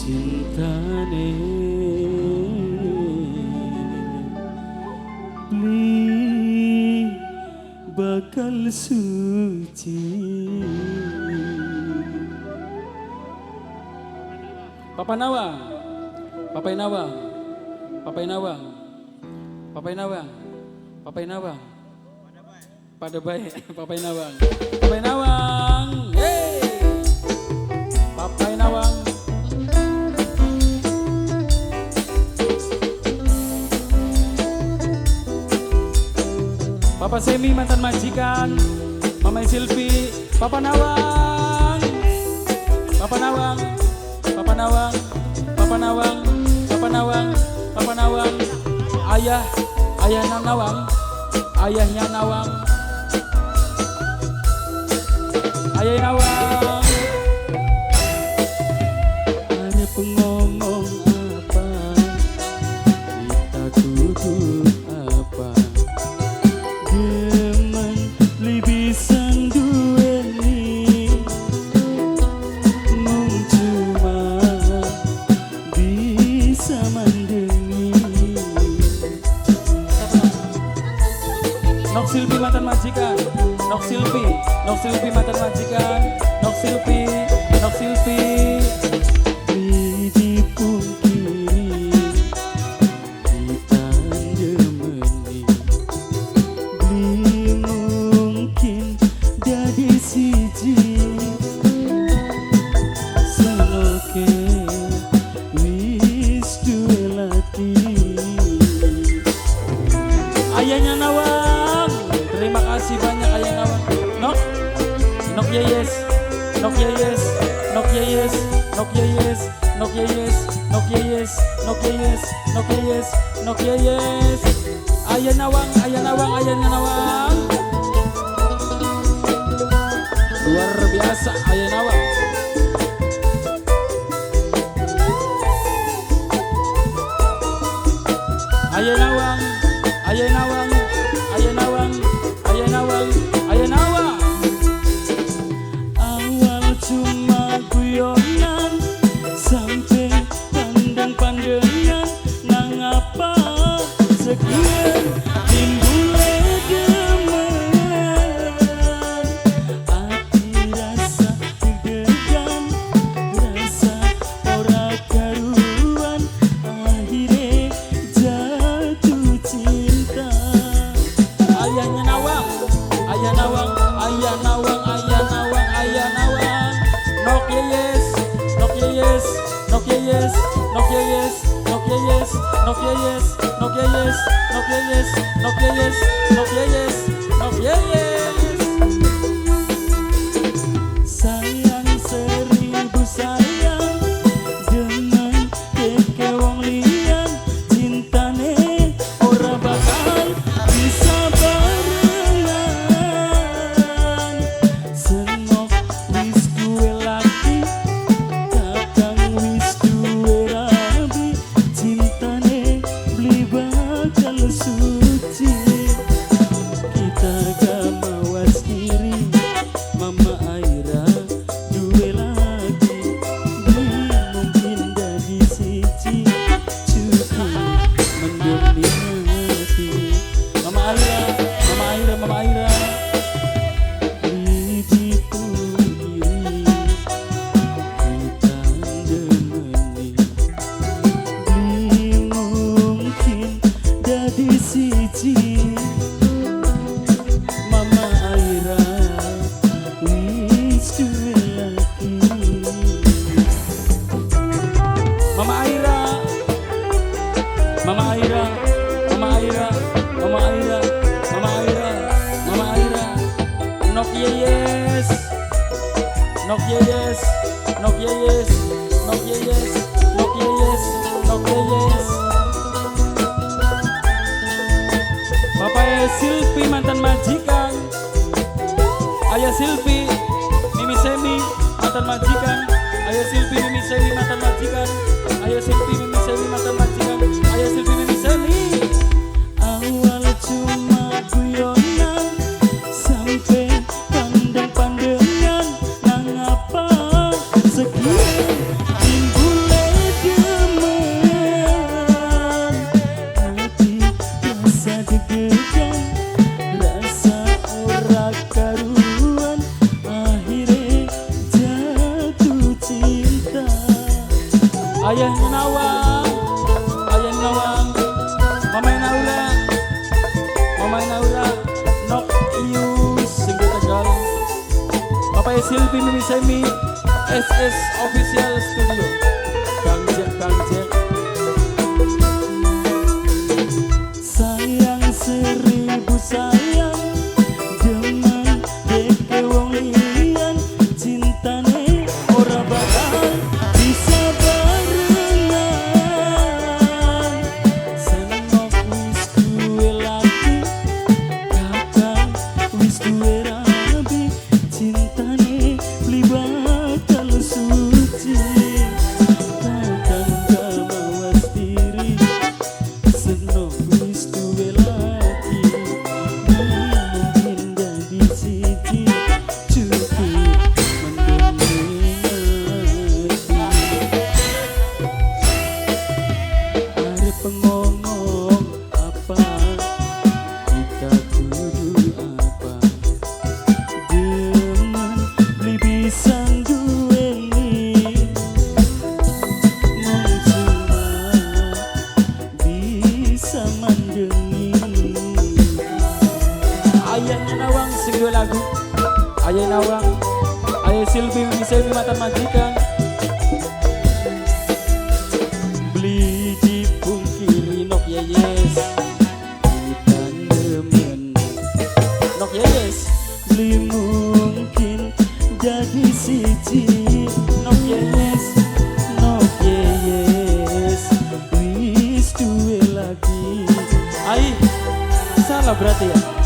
cintane li bakal suci. Papa Nawang, Papa Nawang, Papa Nawang, Papa Nawang, Papa Nawang, pada baik, Papa Nawang, Papa Nawang, hey, Papa Nawang. Papa Semi mantan majikan, Mama Silvi, Papa Nawang, Papa Nawang, Papa Nawang, Papa Nawang, Papa Nawang, Papa Nawang, ayahnya Nawang, ayahnya Nawang, ayah Nawang. Ada pengomong apa, kita tutup apa, geman libisan duweni, mung cuma bisa mandengi. Nok Silvi mantan majikan, Nok Silvi, Nok Silvi mantan majikan, Nok Silvi, Nok Silvi. Di pungkiri kita demeni, beli mungkin jadi siji, semoga wis duwe lati. Ayahnya Nawang, terima kasih banyak ayah Nawang. Nok Yeyes, Nok Yeyes, Nok Yeyes, Nok Yeyes, Nok Yeyes, Nok Yeyes, Nok Yeyes, Nok Yeyes, Nok Yeyes. Ayah Nawang, ayah Nawang, ayahnya Nawang. Luar biasa ayah Nawang. Ayah Nawang, ayah Nawang, ayah Nawang, ayah Nawang, ayah Nawang. Awal cuma guyonan, sampai pandang-pandangan, ngapa sekian timbulnya demen. Hati rasa deg-degan, rasa ora karuan, akhirnya jatuh cinta. Ayahnya Nawang, ayah Nawang, ayah Nawang, ayah Nawang, ayah Nawang. Nok Yeyes, Nok Yeyes, Nok Yeyes, Nok Yeyes, Nok Yeyes, Nok Yeyes, Nok Yeyes, Nok Yeyes, Nok Yeyes, Nok Yeyes, Nok Yeyes. Sayang seribu sayang, dengan keke wong liyan, cintane ora bakal bisa barengan. Senok wis duwe laki, kadang wis duwe rabi, cintane beli bakal suci. Kita gak mawas diri, Mama Aira duwe lagi, beli mungkin dari siji, cukup mendominati. Mama Aira, Mama Aira, Mama Aira. Di pungkiri kita demeni, beli mungkin dari siji. Mama Aira wis duwe lagi. Mama Aira, Mama Aira, Mama Aira, Mama Aira, Mama Aira, Mama Aira. Nok Yeyes, Nok Yeyes, Nok Yeyes, Nok Yeyes, Nok Yeyes, Nok Yeyes. Bapak Silvi mantan majikan, Ayah Silvi, Mimi Semi mantan majikan, Ayah Silvi, Mimi Semi mantan majikan, Ayah Silvi, Mimi Semi mantan majikan, Ayah Silvi, Mimi Semi. Awal cuma guyonan, sampai pandang-pandangan, ngapa sekian timbulnya Ayah Nawang, Ayah Nawang, Mama Naura, Mama Naura, Nok Ius, Singgo Tegal, Papa Silvi Mimi Semi, SS Official Studio, Kang Jack, Kang Jack. Sayang seribu sayang, jangan deke wong liyan, cintane ora bakal bisa barengan. Senok wis duwe laki, kakang wis duwe rabi, cintane beli bakal suci. Kakang gak mawas diri, senok wis duwe laki, mungkin jadi siji cukup mendominasi. Arep ngomong apa, kita kudu apa, demen beli pisang duweni, mung cuma bisa mandengi. Ayah Nawang sing dua lagu, Ayah Nawang, Ayah Silvi Mimi Semi Mantan Majikan. Beli dipungkiri nok yes, kita demen nok yes. Beli mungkin jadi siji nok yes, nok yes. Wis duwe lagi. Ai, salah berarti ya.